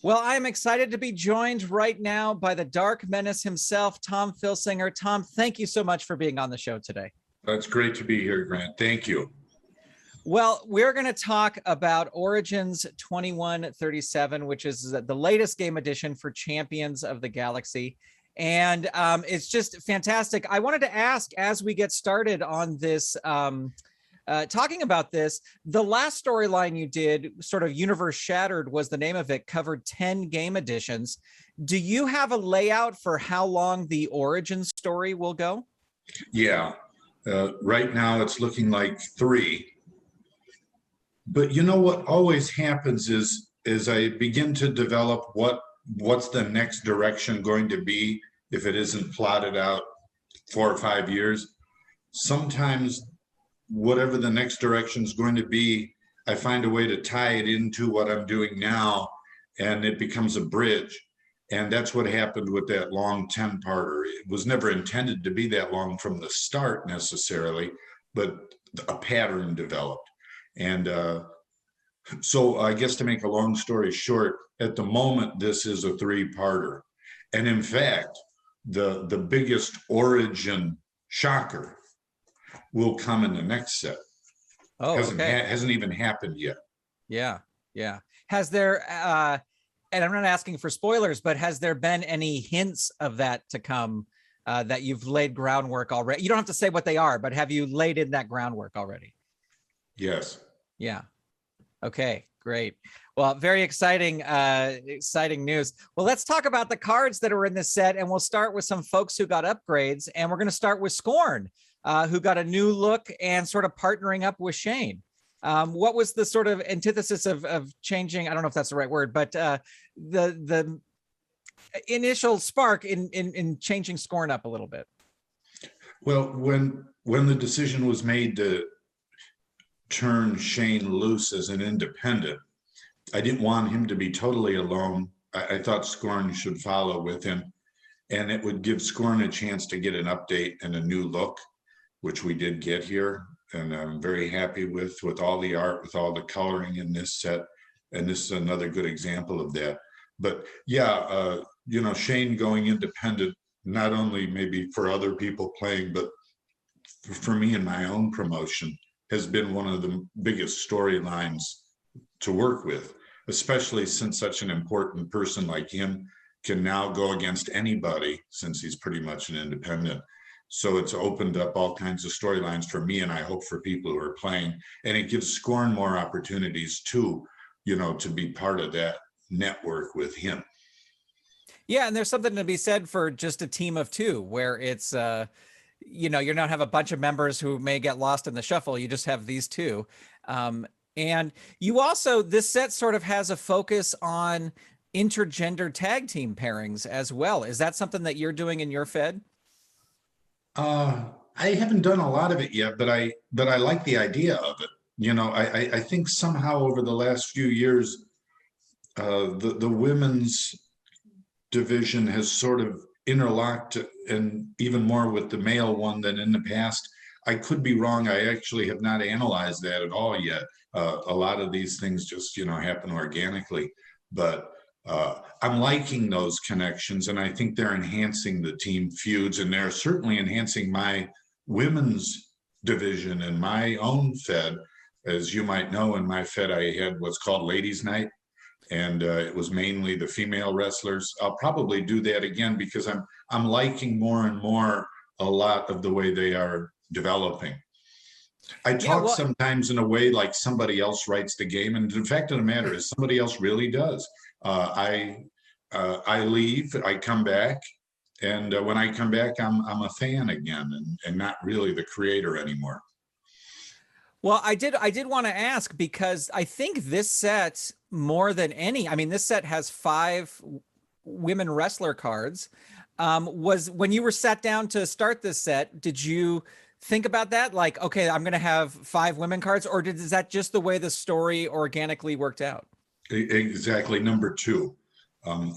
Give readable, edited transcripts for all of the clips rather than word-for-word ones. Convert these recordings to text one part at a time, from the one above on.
Well, I am excited to be joined right now by the Dark Menace himself, Tom Filsinger. Tom, thank you so much for being on the show today. It's great to be here, Grant. Thank you. Well, we're going to talk about Origins 2137, which is the latest game edition for Champions of the Galaxy. And it's just fantastic. I wanted to ask, as we get started on this, talking about this, the last storyline you did, sort of Universe Shattered was the name of it, covered 10 game editions. Do you have a layout for how long the Origin story will go? Yeah, right now it's looking like 3. But you know what always happens is I begin to develop what's the next direction going to be if it isn't plotted out 4 or 5 years. Sometimes whatever the next direction is going to be, I find a way to tie it into what I'm doing now, and it becomes a bridge. And that's what happened with that long 10-parter. It was never intended to be that long from the start necessarily, but a pattern developed. And so I guess to make a long story short, at the moment, this is a 3-parter. And in fact, the biggest Origin shocker will come in the next set. Oh, hasn't even happened yet. Yeah. Has there, and I'm not asking for spoilers, but has there been any hints of that to come that you've laid groundwork already? You don't have to say what they are, but have you laid in that groundwork already? Yes. Yeah. Okay, great. Well, very exciting news. Well, let's talk about the cards that are in this set, and we'll start with some folks who got upgrades, and we're going to start with Scorn, who got a new look and sort of partnering up with Shane. What was the sort of antithesis of changing? I don't know if that's the right word, but the initial spark in changing Scorn up a little bit. Well, when the decision was made to turn Shane loose as an independent, I didn't want him to be totally alone. I thought Scorn should follow with him, and it would give Scorn a chance to get an update and a new look, which we did get here. And I'm very happy with all the art, with all the coloring in this set. And this is another good example of that. But yeah, Shane going independent, not only maybe for other people playing, but for me in my own promotion, has been one of the biggest storylines to work with, especially since such an important person like him can now go against anybody since he's pretty much an independent. So it's opened up all kinds of storylines for me, and I hope for people who are playing. And it gives Scorn more opportunities too, to be part of that network with him. Yeah, and there's something to be said for just a team of 2, where it's you don't have a bunch of members who may get lost in the shuffle. You just have these 2. And you also, this set sort of has a focus on intergender tag team pairings as well. Is that something that you're doing in your Fed? I haven't done a lot of it yet, but I like the idea of it. I think somehow over the last few years, the women's division has sort of interlocked, and even more with the male one than in the past. I could be wrong. I actually have not analyzed that at all yet. A lot of these things just happen organically, but I'm liking those connections, and I think they're enhancing the team feuds, and they're certainly enhancing my women's division and my own Fed. As you might know, in my Fed I had what's called Ladies Night, and it was mainly the female wrestlers. I'll probably do that again because I'm liking more and more a lot of the way they are developing. I talk sometimes in a way like somebody else writes the game, and the fact of the matter is somebody else really does. I leave, I come back, and when I come back, I'm a fan again, and not really the creator anymore. Well, I did want to ask, because I think this set, more than any, this set has 5 women wrestler cards. Was when you were sat down to start this set, did you think about that? Like, okay, I'm going to have 5 women cards, or is that just the way the story organically worked out? Exactly, number 2.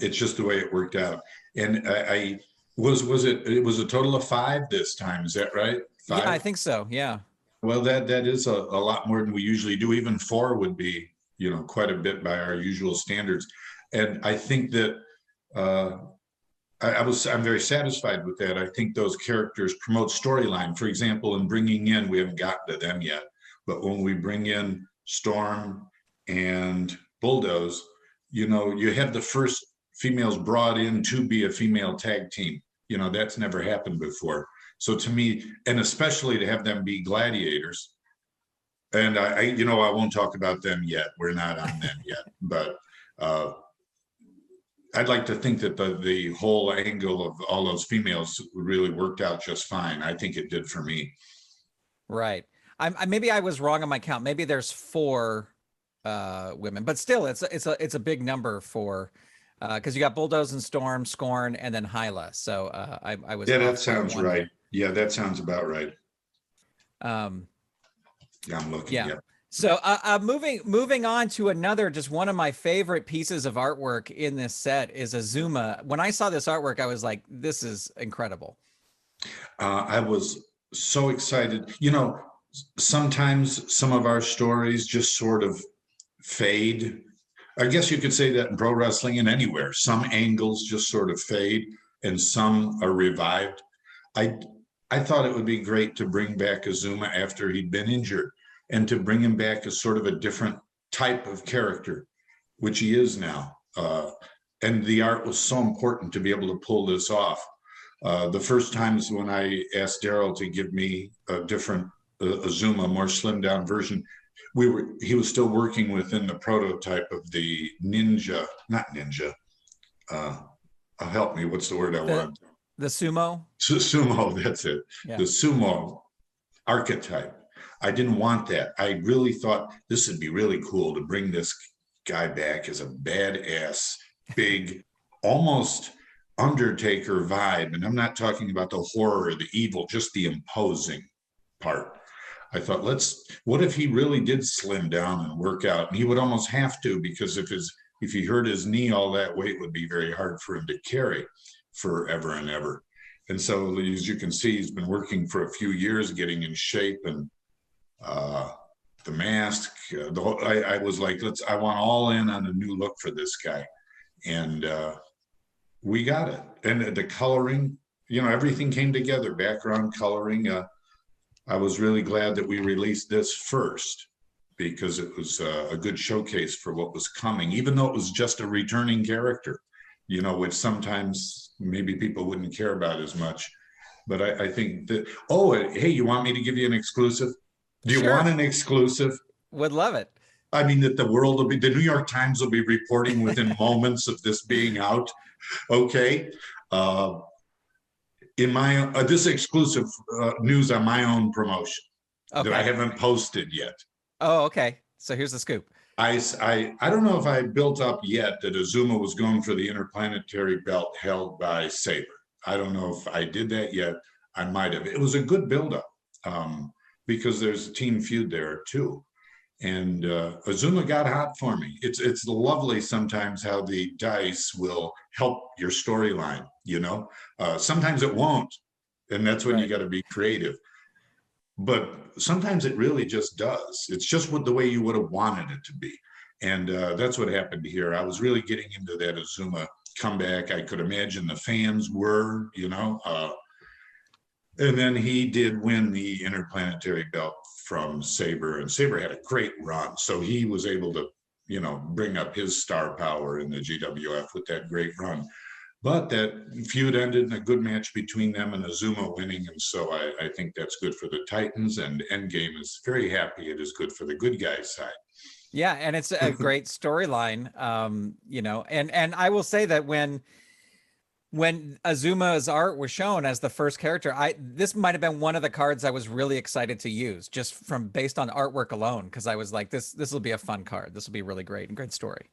It's just the way it worked out. And it was a total of 5 this time. Is that right? 5? Yeah, I think so. Yeah. Well, that is a lot more than we usually do. Even 4 would be, quite a bit by our usual standards. And I think that I'm very satisfied with that. I think those characters promote storyline. For example, in bringing in, we haven't gotten to them yet, but when we bring in Storm and Bulldoze, you know, you have the first females brought in to be a female tag team. You know, that's never happened before. So to me, and especially to have them be gladiators, and I won't talk about them yet. We're not on them yet, but I'd like to think that the whole angle of all those females really worked out just fine. I think it did for me. Right. Maybe I was wrong on my count. Maybe there's 4 women, but still, it's a big number for because you got Bulldoze and Storm, Scorn, and then Hilah. So I was that sounds right. Yeah, that sounds about right. Yeah, I'm looking. Yeah. So moving on to another, just one of my favorite pieces of artwork in this set is a ZUMA. When I saw this artwork, I was like, this is incredible. I was so excited. You know, sometimes some of our stories just sort of fade. I guess you could say that in pro wrestling and anywhere. Some angles just sort of fade and some are revived. I thought it would be great to bring back a ZUMA after he'd been injured, and to bring him back as sort of a different type of character, which he is now. And the art was so important to be able to pull this off. The first times when I asked Daryl to give me a different a ZUMA, more slimmed down version, he was still working within the prototype of the not ninja. Help me, what's the word I want? The sumo? Sumo, that's it. Yeah. The sumo archetype. I didn't want that. I really thought this would be really cool to bring this guy back as a badass, big, almost Undertaker vibe. And I'm not talking about the horror or the evil, just the imposing part. I thought, what if he really did slim down and work out? And he would almost have to, because if he hurt his knee, all that weight would be very hard for him to carry forever and ever. And so, as you can see, he's been working for a few years, getting in shape, and the mask, I was like, I want all in on a new look for this guy. And we got it. And the coloring, you know, everything came together, background coloring. I was really glad that we released this first, because it was a good showcase for what was coming, even though it was just a returning character, you know, which sometimes maybe people wouldn't care about as much. But I think that, hey, you want me to give you an exclusive? Do you want an exclusive? Would love it. I mean, that the New York Times will be reporting within moments of this being out. Okay. In my, this exclusive news on my own promotion that I haven't posted yet. Oh, okay. So here's the scoop. I don't know if I built up yet that ZUMA was going for the interplanetary belt held by Sabre. I don't know if I did that yet. I might have. It was a good buildup. Because there's a team feud there too. And ZUMA got hot for me. It's lovely sometimes how the dice will help your storyline, you know? Sometimes it won't, and that's when you got to be creative. But sometimes it really just does. It's just the way you would have wanted it to be. And that's what happened here. I was really getting into that ZUMA comeback. I could imagine the fans were, you know, and then he did win the interplanetary belt from Sabre, and Sabre had a great run. So he was able to, you know, bring up his star power in the GWF with that great run. But that feud ended in a good match between them and ZUMA winning. And so I think that's good for the Titans, and Endgame is very happy it is good for the good guys' side. Yeah, and it's a great storyline, you know, and I will say that when ZUMA's art was shown as the first character, this might have been one of the cards I was really excited to use, just based on artwork alone, because I was like, this will be a fun card. This will be really great and great story.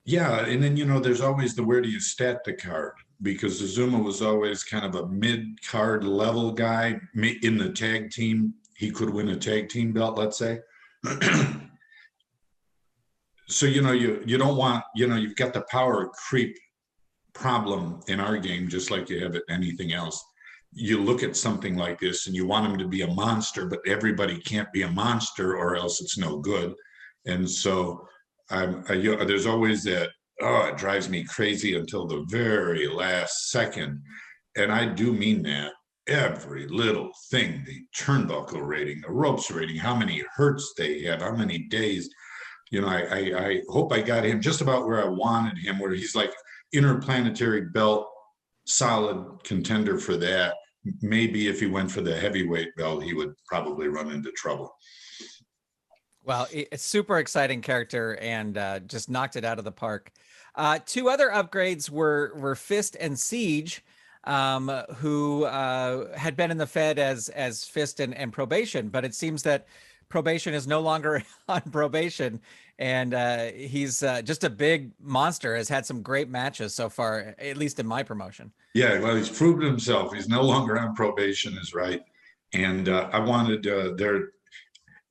Yeah, and then, you know, there's always where do you stat the card, because ZUMA was always kind of a mid-card level guy in the tag team. He could win a tag team belt, let's say. So, you know, you don't want, you know, you've got the power creep problem in our game, just like you have it anything else. You look at something like this and you want him to be a monster, but everybody can't be a monster or else it's no good. And so there's always that oh, it drives me crazy until the very last second. And I do mean that. Every little thing, the turnbuckle rating, the ropes rating, how many hertz they have, how many days. I hope I got him just about where I wanted him, where he's like interplanetary belt, solid contender for that. Maybe if he went for the heavyweight belt, he would probably run into trouble. Well, it's super exciting character and just knocked it out of the park. Two other upgrades were Fist and Siege, who had been in the Fed as Fist and Probation, but it seems that Probation is no longer on probation, and he's just a big monster. Has had some great matches so far, at least in my promotion. Yeah, well, he's proven himself. He's no longer on probation, is right. And I wanted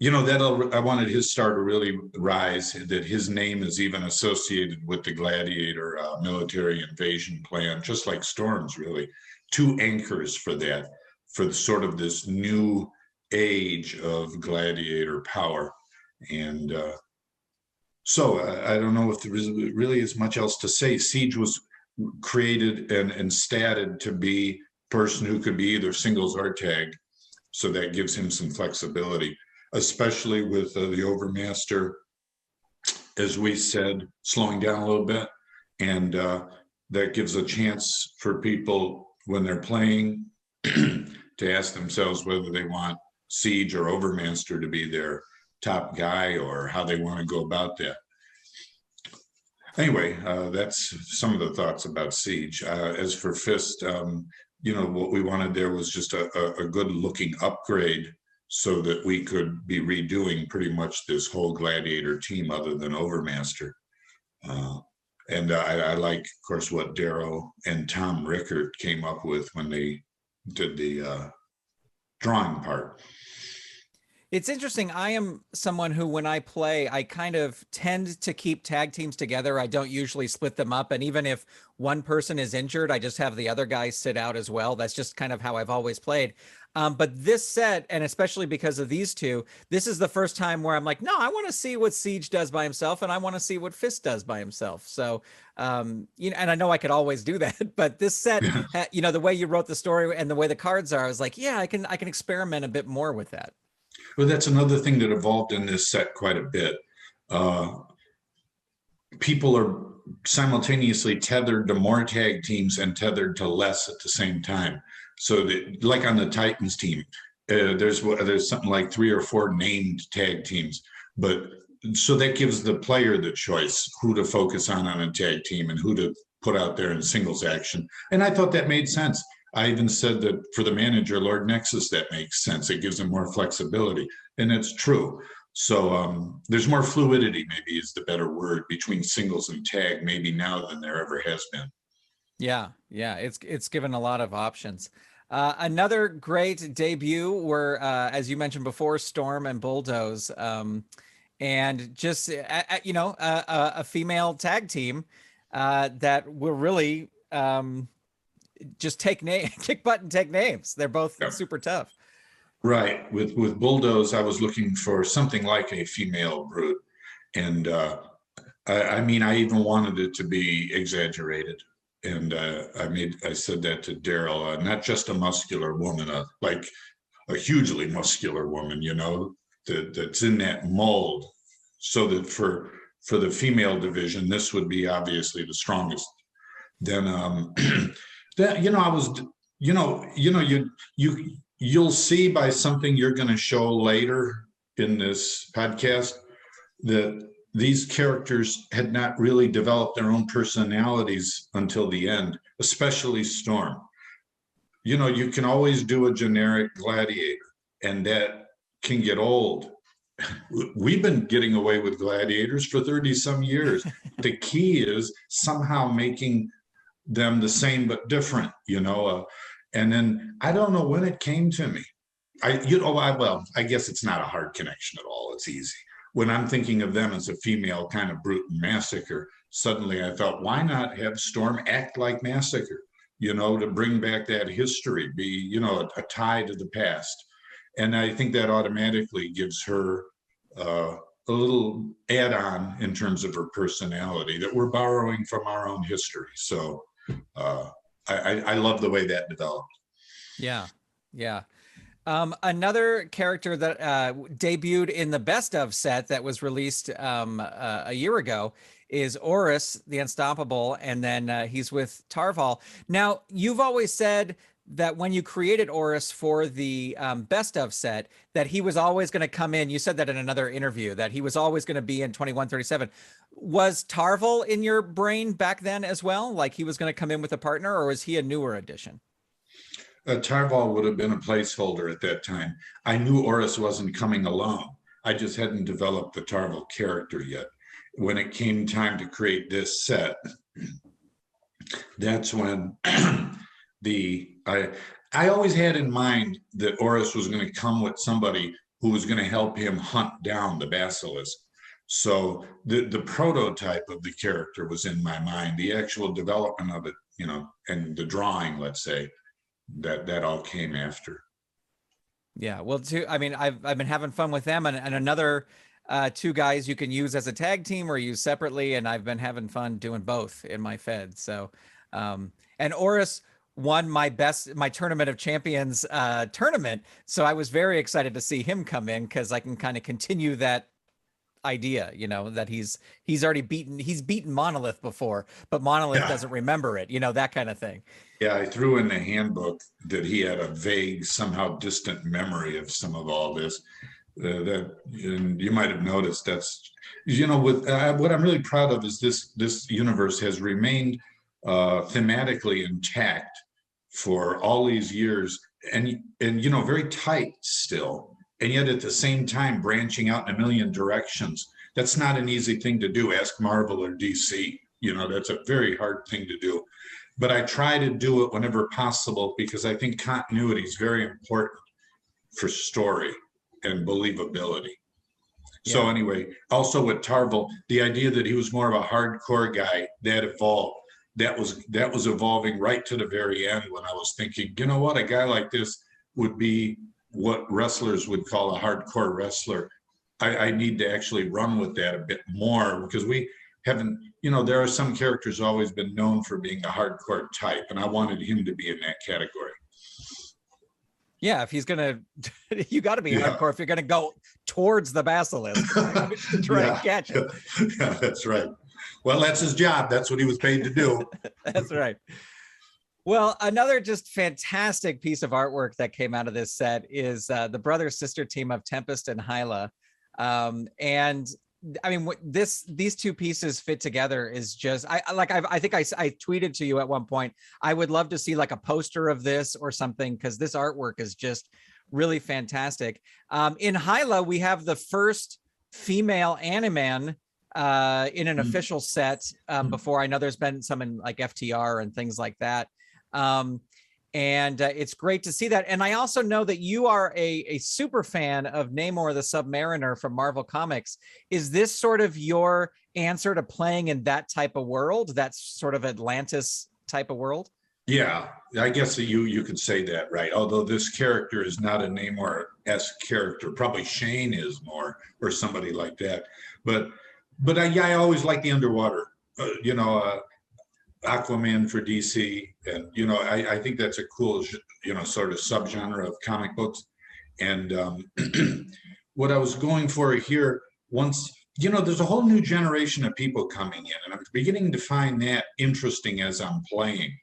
I wanted his star to really rise, that his name is even associated with the Gladiator military invasion plan, just like Storm's, really. Two anchors for that, for sort of this new age of Gladiator power. And so I don't know if there really is much else to say. Siege was created and statted to be a person who could be either singles or tag. So that gives him some flexibility, especially with the Overmaster, as we said, slowing down a little bit. And that gives a chance for people when they're playing to ask themselves whether they want Siege or Overmaster to be their top guy or how they want to go about that. Anyway, that's some of the thoughts about Siege. As for Fist, what we wanted there was just a good looking upgrade so that we could be redoing pretty much this whole Gladiator team other than Overmaster. And I like, of course, what Darrow and Tom Rickert came up with when they did the drawing part. It's interesting. I am someone who, when I play, I kind of tend to keep tag teams together. I don't usually split them up. And even if one person is injured, I just have the other guy sit out as well. That's just kind of how I've always played. But this set, and especially because of these two, this is the first time where I'm like, no, I want to see what Siege does by himself, and I want to see what Fist does by himself. So, and I know I could always do that, but this set, the way you wrote the story and the way the cards are, I was like, yeah, I can experiment a bit more with that. Well, that's another thing that evolved in this set quite a bit. People are simultaneously tethered to more tag teams and tethered to less at the same time. So that, like on the Titans team, there's something like 3 or 4 named tag teams, but so that gives the player the choice who to focus on a tag team and who to put out there in singles action. And I thought that made sense. I even said that for the manager, Lord Nexus, that makes sense. It gives him more flexibility, and it's true. So there's more fluidity, maybe is the better word, between singles and tag, maybe now than there ever has been. Yeah, it's given a lot of options. Another great debut were, as you mentioned before, Storm and Bulldoze, and just a female tag team that will really just kick butt and take names. They're both super tough. Right. With Bulldoze, I was looking for something like a female brute, and I even wanted it to be exaggerated. And I said that to Daryl, not just a muscular woman, like a hugely muscular woman, that's in that mold, so that for the female division, this would be obviously the strongest. Then you'll see by something you're going to show later in this podcast that these characters had not really developed their own personalities until the end, especially Storm. You can always do a generic gladiator, and that can get old. We've been getting away with gladiators for 30 some years. The key is somehow making them the same but different, and then I don't know when it came to me. I guess it's not a hard connection at all. It's easy. When I'm thinking of them as a female kind of brute and Massacre, suddenly I thought, why not have Storm act like Massacre, to bring back that history, be, a tie to the past. And I think that automatically gives her little add-on in terms of her personality that we're borrowing from our own history. So I love the way that developed. Yeah, yeah. Another character that debuted in the best of set that was released a year ago is Horus the Unstoppable, and then he's with Tarval. Now, you've always said that when you created Horus for the best of set, that he was always going to come in. You said that in another interview, that he was always going to be in 2137. Was Tarval in your brain back then as well? Like he was going to come in with a partner, or was he a newer addition? Tarval would have been a placeholder at that time. I knew Horus wasn't coming alone. I just hadn't developed the Tarval character yet. When it came time to create this set, that's when I always had in mind that Horus was going to come with somebody who was going to help him hunt down the basilisk. So the prototype of the character was in my mind. The actual development of it, you know, and the drawing, let's say, that all came after. Yeah, well, I mean, I've been having fun with them, and another two guys you can use as a tag team or use separately, and I've been having fun doing both in my Fed. So, and Horus won my Tournament of Champions tournament, so I was very excited to see him come in because I can kind of continue that idea, you know, that he's already beaten Monolith before, but Monolith doesn't remember it, you know, that kind of thing. Yeah, I threw in the handbook that he had a vague, somehow distant memory of some of all this. And you might have noticed that's, you know, with what I'm really proud of is this universe has remained thematically intact for all these years, and you know, very tight still, and yet at the same time branching out in a million directions. That's not an easy thing to do. Ask Marvel or DC. You know, that's a very hard thing to do. But I try to do it whenever possible because I think continuity is very important for story and believability. Yeah. So anyway, also with Tarval, the idea that he was more of a hardcore guy, that evolved. That was evolving right to the very end when I was thinking, you know what, a guy like this would be what wrestlers would call a hardcore wrestler. I need to actually run with that a bit more because we haven't, you know, there are some characters always been known for being a hardcore type, and I wanted him to be in that category. Yeah, if he's gonna, you got to be hardcore if you're gonna go towards the basilisk to try and catch it. Yeah, that's right. Well, that's his job. That's what he was paid to do. That's right. Well, another just fantastic piece of artwork that came out of this set is the brother-sister team of Tempest and Hilah. And I mean, these two pieces fit together is just, I think I tweeted to you at one point, I would love to see like a poster of this or something, because this artwork is just really fantastic. In Hilah, we have the first female Animan in an official set before. I know there's been some in like FTR and things like that. And it's great to see that. And I also know that you are a super fan of Namor the Submariner from Marvel Comics. Is this sort of your answer to playing in that type of world, that sort of Atlantis type of world? Yeah, I guess that you could say that, right? Although this character is not a Namor-esque character, probably Shane is more, or somebody like that. But I always like the underwater, Aquaman for DC, and I think that's a cool sort of subgenre of comic books. And what I was going for here, once there's a whole new generation of people coming in, and I'm beginning to find that interesting as I'm playing.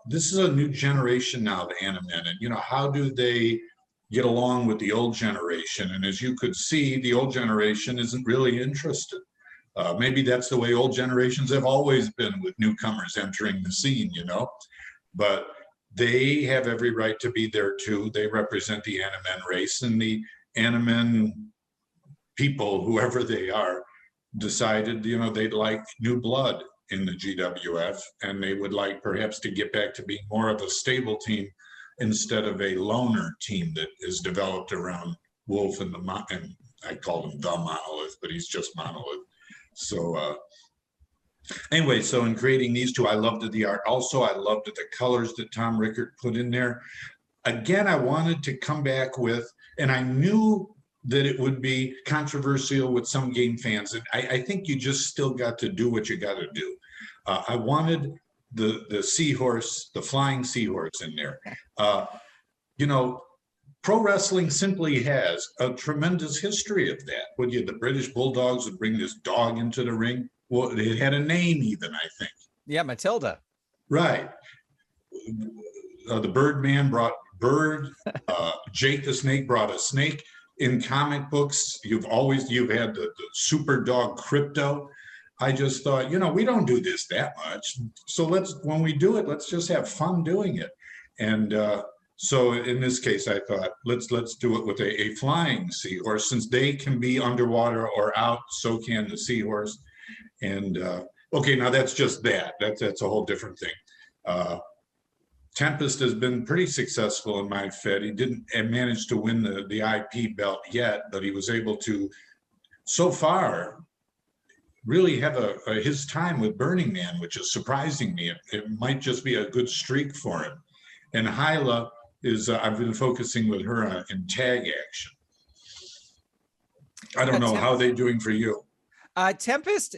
This is a new generation now, the Animen, and how do they get along with the old generation? And as you could see, the old generation isn't really interested. Maybe that's the way old generations have always been with newcomers entering the scene, but they have every right to be there too. They represent the Animen race, and the Animen people, whoever they are, decided, they'd like new blood in the GWF, and they would like perhaps to get back to being more of a stable team instead of a loner team that is developed around Wolf and and I call him the Monolith, but he's just Monolith. So anyway, so in creating these two, I loved the art. Also, I loved the colors that Tom Rickert put in there. Again, I wanted to come back with, and I knew that it would be controversial with some game fans. And I think you just still got to do what you got to do. I wanted the seahorse, the flying seahorse in there. You know, pro wrestling simply has a tremendous history of that. Would you? The British Bulldogs would bring this dog into the ring. Well, it had a name even, I think. Yeah, Matilda. Right. The Birdman brought bird. Jake the Snake brought a snake. In comic books, you've had the super dog Crypto. I just thought, you know, we don't do this that much. So when we do it, let's just have fun doing it. And so in this case, I thought, let's do it with a flying seahorse. Since they can be underwater or out, so can the seahorse. And okay, now that's just that. That's a whole different thing. Tempest has been pretty successful in my Fed. He didn't manage to win the IP belt yet, but he was able to, so far, really have his time with Burning Man, which is surprising me. It might just be a good streak for him. And Hilah is, I've been focusing with her in tag action. I don't know, how are they doing for you? Tempest,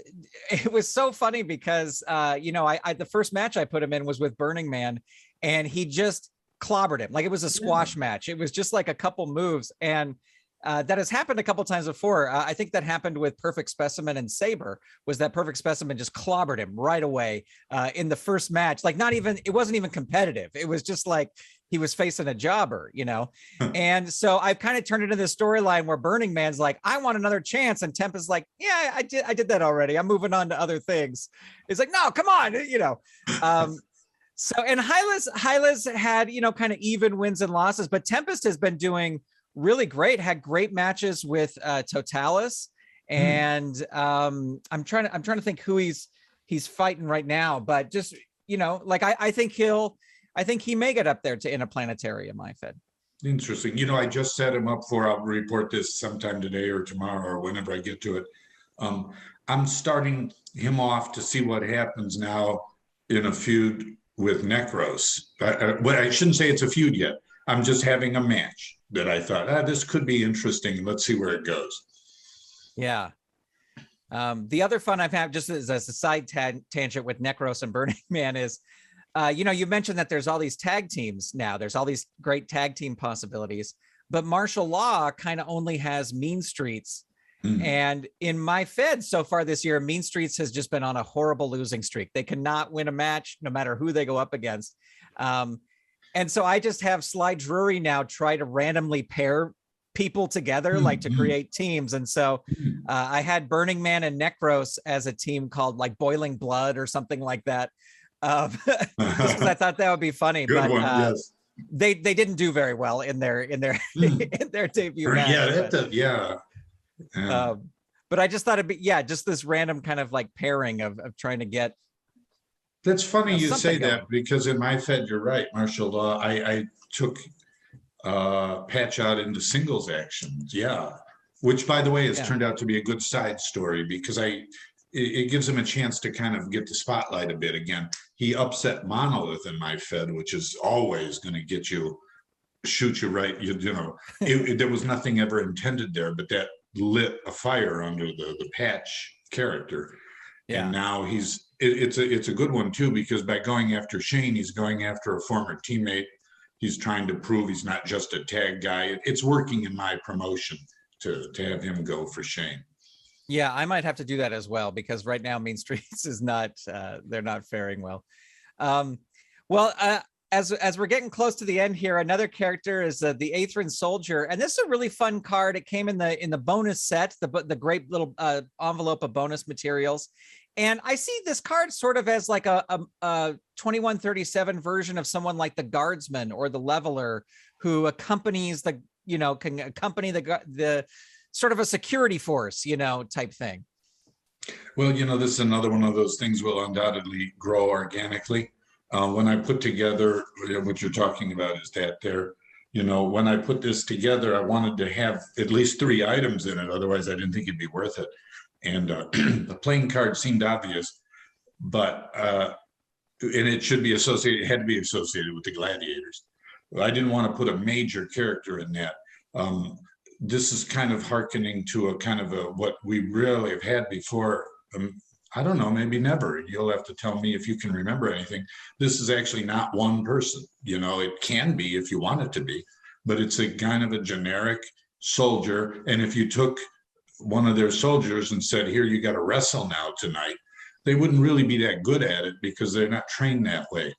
it was so funny because, you know, I the first match I put him in was with Burning Man, and he just clobbered him like it was a squash match. It was just like a couple moves, and that has happened a couple times before. I think that happened with Perfect Specimen and Saber. Was that Perfect Specimen just clobbered him right away in the first match? Like it wasn't even competitive. It was just like he was facing a jobber, you know? And so I've kind of turned it into this storyline where Burning Man's like, I want another chance. And Tempest's like, yeah, I did that already. I'm moving on to other things. It's like, no, come on, you know? So, and Hilah's had, you know, kind of even wins and losses, but Tempest has been doing really great, had great matches with Totalis. And I'm trying to think who he's fighting right now, but just, you know, like, I think he may get up there to Interplanetary in my Fed. Interesting. You know, I just set him up I'll report this sometime today or tomorrow or whenever I get to it. I'm starting him off to see what happens now in a feud with Necros. Well, I shouldn't say it's a feud yet. I'm just having a match that I thought, this could be interesting. Let's see where it goes. Yeah. The other fun I've had, just as a side tangent with Necros and Burning Man, is, you know, you mentioned that there's all these tag teams now. There's all these great tag team possibilities, but martial law kind of only has Mean Streets. And in my Fed so far this year, Mean Streets has just been on a horrible losing streak. They cannot win a match no matter who they go up against. And so I just have Sly Drury now try to randomly pair people together, like to create teams. And so I had Burning Man and Necros as a team called like Boiling Blood or something like that. Just because I thought that would be funny. Good but one, yes. They didn't do very well in their in their debut match. But I just thought it'd be just this random kind of like pairing of trying to get. That's funny you say going. that, because in my Fed, you're right, martial law. I took Patch out into singles actions, which by the way has turned out to be a good side story, because it gives him a chance to kind of get the spotlight a bit again. He upset Monolith in my Fed, which is always going to shoot you right. You know, there was nothing ever intended there, but that lit a fire under the Patch character. And now it's a good one too, because by going after Shane, he's going after a former teammate. He's trying to prove he's not just a tag guy. It's working in my promotion to have him go for Shane. Yeah, I might have to do that as well, because right now Mean Streets is not, they're not faring well. As we're getting close to the end here, another character is the Aethrin Soldier, and this is a really fun card. It came in the bonus set, the great little envelope of bonus materials, and I see this card sort of as like a 2137 version of someone like the Guardsman or the Leveler, who accompanies can accompany the sort of a security force, type thing. Well, this is another one of those things will undoubtedly grow organically. When I put together what you're talking about is that when I put this together, I wanted to have at least 3 items in it. Otherwise, I didn't think it'd be worth it. And the playing card seemed obvious, but and it should be associated. It had to be associated with the Gladiators. I didn't want to put a major character in that. this is kind of hearkening to a kind of a what we really have had before. I don't know, maybe never. You'll have to tell me if you can remember anything. This is actually not one person. It can be if you want it to be, but it's a kind of a generic soldier. And if you took one of their soldiers and said, here, you got to wrestle now tonight, they wouldn't really be that good at it because they're not trained that way.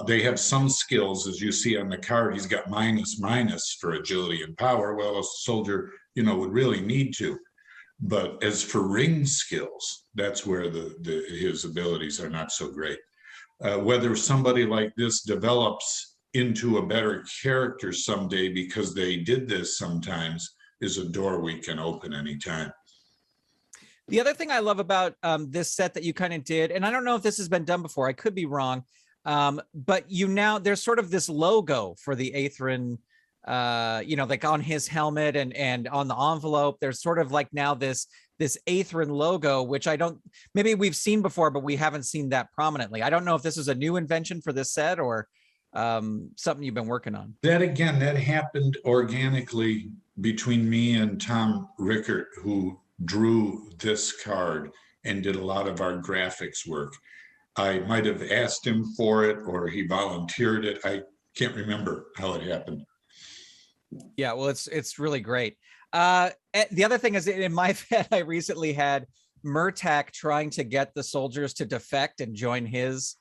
They have some skills, as you see on the card. He's got minus for agility and power. Well, a soldier, would really need to. But as for ring skills, that's where his abilities are not so great. Whether somebody like this develops into a better character someday because they did this sometimes is a door we can open anytime. The other thing I love about this set that you kind of did, and I don't know if this has been done before, I could be wrong, but there's sort of this logo for the Aethrin, like on his helmet and on the envelope, there's sort of like now this Aethrin logo, which maybe we've seen before, but we haven't seen that prominently. I don't know if this is a new invention for this set or something you've been working on. That happened organically between me and Tom Rickert, who drew this card and did a lot of our graphics work. I might have asked him for it or he volunteered it. I can't remember how it happened. Yeah, well, it's really great. The other thing is, in my fed, I recently had Murtak trying to get the soldiers to defect and join his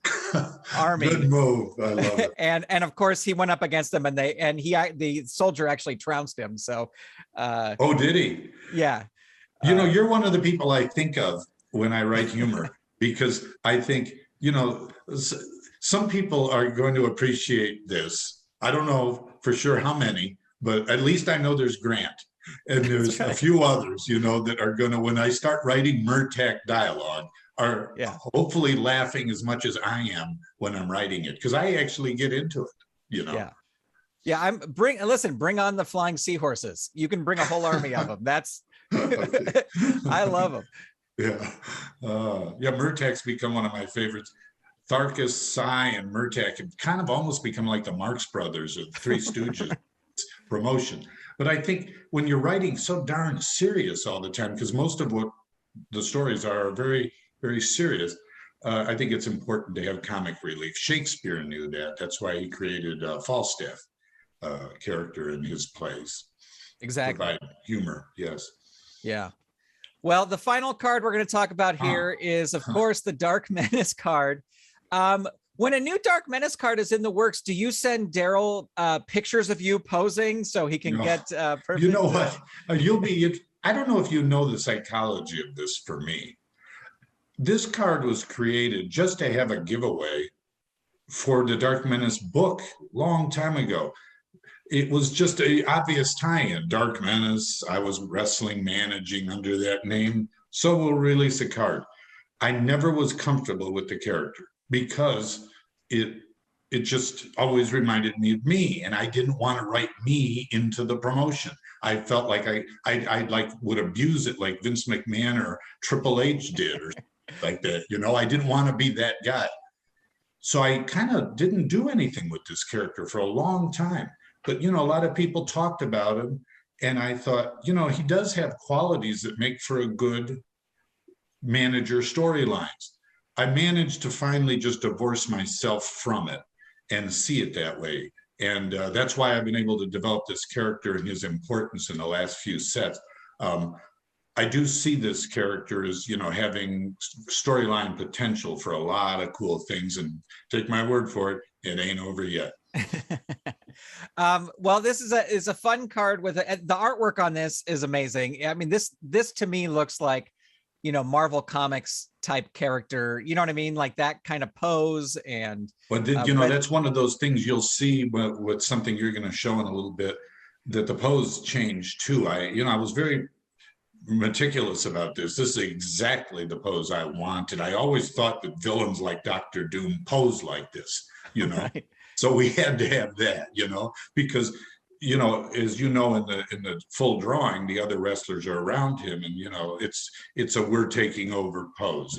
army. Good move. I love it. and of course he went up against them and the soldier actually trounced him. So oh, did he? Yeah. You're one of the people I think of when I write humor, because I think, some people are going to appreciate this. I don't know for sure how many, but at least I know there's Grant. And there's a few others, that are going to, when I start writing Murtak dialogue, are hopefully laughing as much as I am when I'm writing it, because I actually get into it, Yeah, bring on the flying seahorses. You can bring a whole army of them. That's, I love them. Yeah. Murtak's become one of my favorites. Tharkus, Sai, and Murtak have kind of almost become like the Marx Brothers or the Three Stooges promotion. But I think when you're writing so darn serious all the time, because most of what the stories are very, very serious, I think it's important to have comic relief. Shakespeare knew that. That's why he created Falstaff character in his plays. Exactly. Provide humor, yes. Yeah. Well, the final card we're going to talk about here is, of course, the Dark Menace card. When a new Dark Menace card is in the works, do you send Daryl pictures of you posing so he can get perfect? You know what? I don't know if you know the psychology of this for me. This card was created just to have a giveaway for the Dark Menace book long time ago. It was just an obvious tie-in. Dark Menace, I was wrestling managing under that name, so we'll release a card. I never was comfortable with the character because it just always reminded me of me, and I didn't want to write me into the promotion. I felt like I would abuse it like Vince McMahon or Triple H did or like that. I didn't want to be that guy. So I kind of didn't do anything with this character for a long time. But, a lot of people talked about him, and I thought, he does have qualities that make for a good manager storylines. I managed to finally just divorce myself from it and see it that way. And that's why I've been able to develop this character and his importance in the last few sets. I do see this character as, having storyline potential for a lot of cool things, and take my word for it, it ain't over yet. Well, this is a fun card with the artwork on this is amazing. I mean, this to me looks like, Marvel Comics type character, you know what I mean? Like that kind of pose. And but that's one of those things you'll see with something you're going to show in a little bit, that the pose changed too. I was very meticulous about this. This is exactly the pose I wanted. I always thought that villains like Dr. Doom pose like this, Right. So we had to have that, because, as in the full drawing, the other wrestlers are around him, and, it's a we're taking over pose.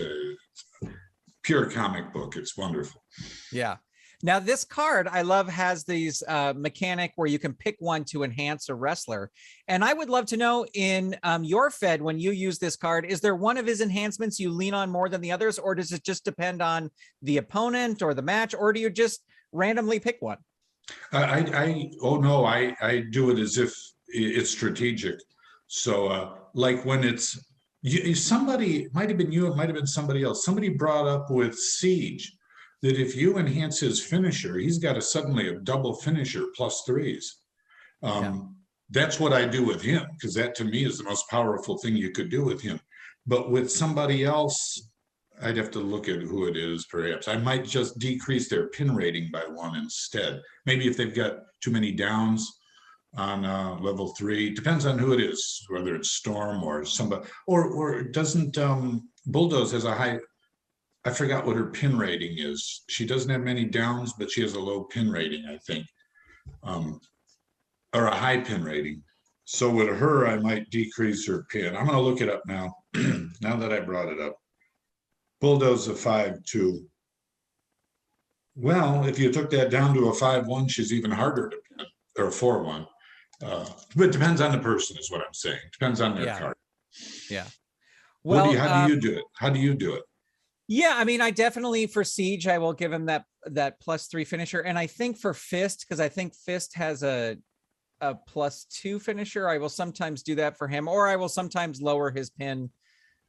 Pure comic book. It's wonderful. Yeah. Now, this card I love has these mechanic where you can pick one to enhance a wrestler. And I would love to know in your Fed, when you use this card, is there one of his enhancements you lean on more than the others, or does it just depend on the opponent or the match, or do you just randomly pick one? Oh no, I do it as if it's strategic. So like when it's somebody, it might have been you, it might have been somebody else. Somebody brought up with Siege that if you enhance his finisher, he's got suddenly a double finisher plus threes. That's what I do with him, because that to me is the most powerful thing you could do with him. But with somebody else, I'd have to look at who it is, perhaps. I might just decrease their pin rating by one instead. Maybe if they've got too many downs on level 3, depends on who it is, whether it's Storm or somebody, or doesn't Bulldoze has a high, I forgot what her pin rating is. She doesn't have many downs, but she has a low pin rating, I think, or a high pin rating. So with her, I might decrease her pin. I'm going to look it up now, now that I brought it up. Bulldoze a 5-2. Well, if you took that down to a 5-1, she's even harder to pin, or a 4-1. But it depends on the person, is what I'm saying. Depends on their card. Yeah. Well, how do you do it? How do you do it? Yeah, I mean, I definitely for Siege, I will give him that +3 finisher, and I think for Fist, because I think Fist has a +2 finisher, I will sometimes do that for him, or I will sometimes lower his pin.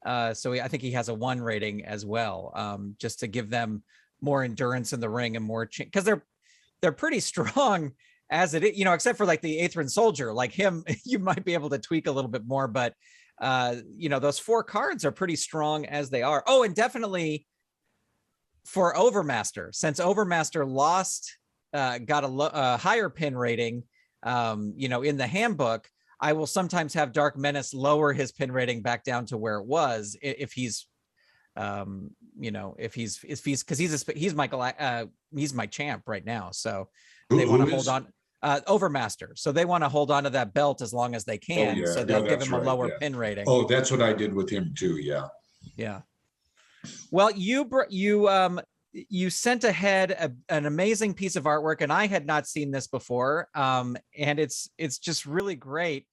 So I think he has a 1 rating as well, just to give them more endurance in the ring and more, because they're pretty strong as it is, except for like the Aethrin soldier, like him, you might be able to tweak a little bit more, but those 4 cards are pretty strong as they are. Oh, and definitely for Overmaster, since Overmaster lost, got a higher pin rating, in the handbook, I will sometimes have Dark Menace lower his pin rating back down to where it was if he's, because he's my champ right now. So they want to hold on. Overmaster. So they want to hold on to that belt as long as they can. So they'll give him a lower pin rating. Oh, that's what I did with him too. Yeah. Yeah. Well, you sent ahead an amazing piece of artwork, and I had not seen this before. And it's just really great.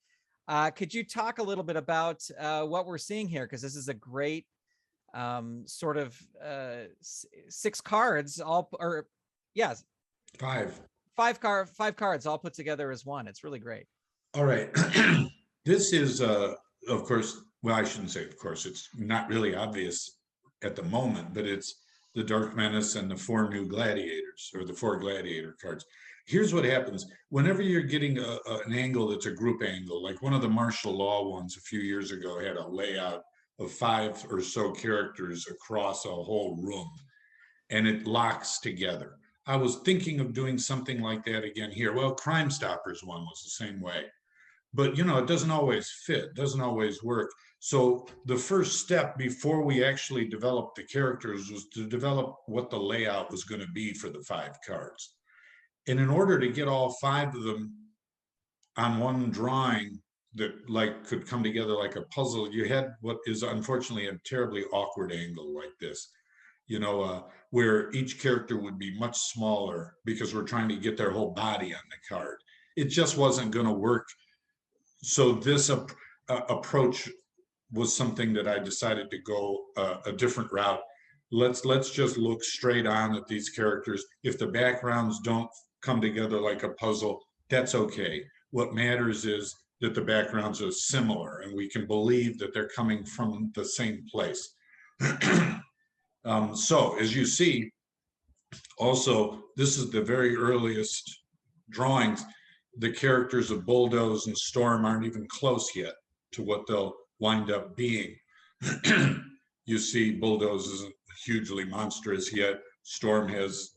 Could you talk a little bit about what we're seeing here? Because this is a great sort of 6 cards, five cards all put together as one. It's really great. All right. This is, of course, well, I shouldn't say, of course, it's not really obvious at the moment, but it's the Dark Menace and the 4 new gladiators, or the 4 gladiator cards. Here's what happens. Whenever you're getting an angle that's a group angle, like one of the martial law ones a few years ago had a layout of 5 or so characters across a whole room, and it locks together. I was thinking of doing something like that again here. Well, Crime Stoppers one was the same way. But, it doesn't always fit, doesn't always work. So the first step before we actually developed the characters was to develop what the layout was going to be for the 5 cards. And in order to get all 5 of them on one drawing that could come together like a puzzle, you had what is unfortunately a terribly awkward angle like this. Where each character would be much smaller because we're trying to get their whole body on the card. It just wasn't going to work. So this approach was something that I decided to go a different route. Let's just look straight on at these characters. If the backgrounds don't come together like a puzzle, that's okay. What matters is that the backgrounds are similar and we can believe that they're coming from the same place. So as you see, also, this is the very earliest drawings. The characters of Bulldoze and Storm aren't even close yet to what they'll wind up being. You see, Bulldoze isn't hugely monstrous yet. Storm has,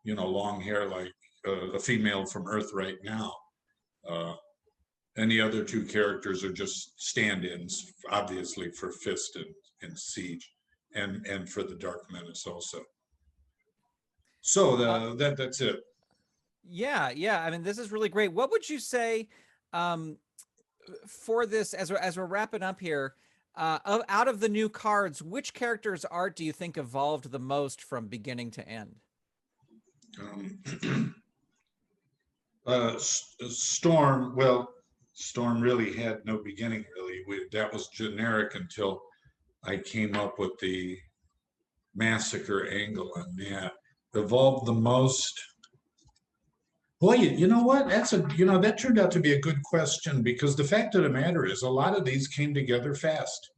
long hair like a female from Earth right now. And the other 2 characters are just stand-ins, obviously, for Fist and Siege. And for the Dark Menace also. So that's it. Yeah. I mean, this is really great. What would you say for this, as we're wrapping up here, out of the new cards, which character's art do you think evolved the most from beginning to end? Storm, well, Storm really had no beginning, really. That was generic until I came up with the massacre angle on that. Evolved the most. Boy, you know what? That turned out to be a good question, because the fact of the matter is a lot of these came together fast.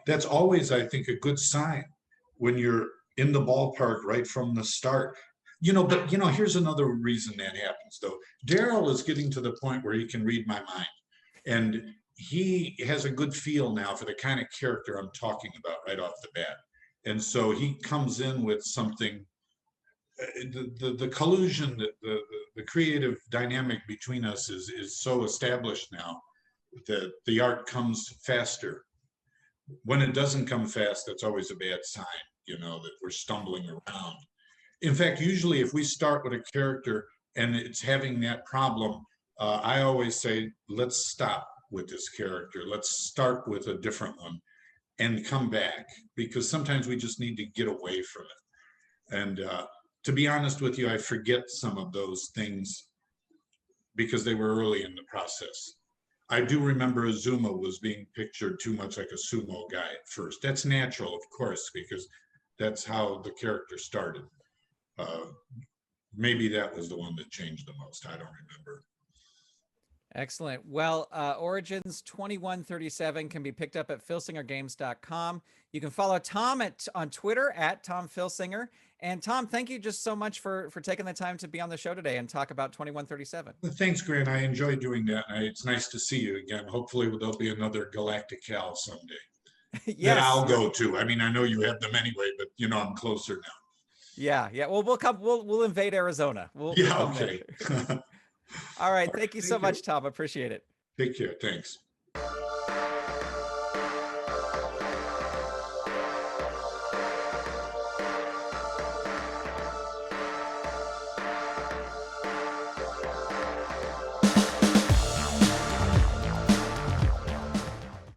That's always, I think, a good sign when you're in the ballpark right from the start. But here's another reason that happens, though. Daryl is getting to the point where he can read my mind, and he has a good feel now for the kind of character I'm talking about right off the bat. And so he comes in with something. The collusion, the creative dynamic between us is so established now that the art comes faster. When it doesn't come fast, that's always a bad sign, that we're stumbling around. In fact, usually if we start with a character and it's having that problem, I always say, let's stop with this character. Let's start with a different one and come back, because sometimes we just need to get away from it. And to be honest with you, I forget some of those things because they were early in the process. I do remember Azuma was being pictured too much like a sumo guy at first. That's natural, of course, because that's how the character started. Maybe that was the one that changed the most. I don't remember. Excellent. Well, Origins 2137 can be picked up at filsingergames.com. You can follow Tom on Twitter at Tom Filsinger. And Tom, thank you just so much for taking the time to be on the show today and talk about 2137. Thanks, Grant. I enjoyed doing that. It's nice to see you again. Hopefully there'll be another Galactic Cal someday. Yes. That I'll go to. I mean, I know you have them anyway, but I'm closer now. Yeah. Well, we'll invade Arizona. We'll okay. All right. Thank you so much, Tom. Appreciate it. Take care. Thanks.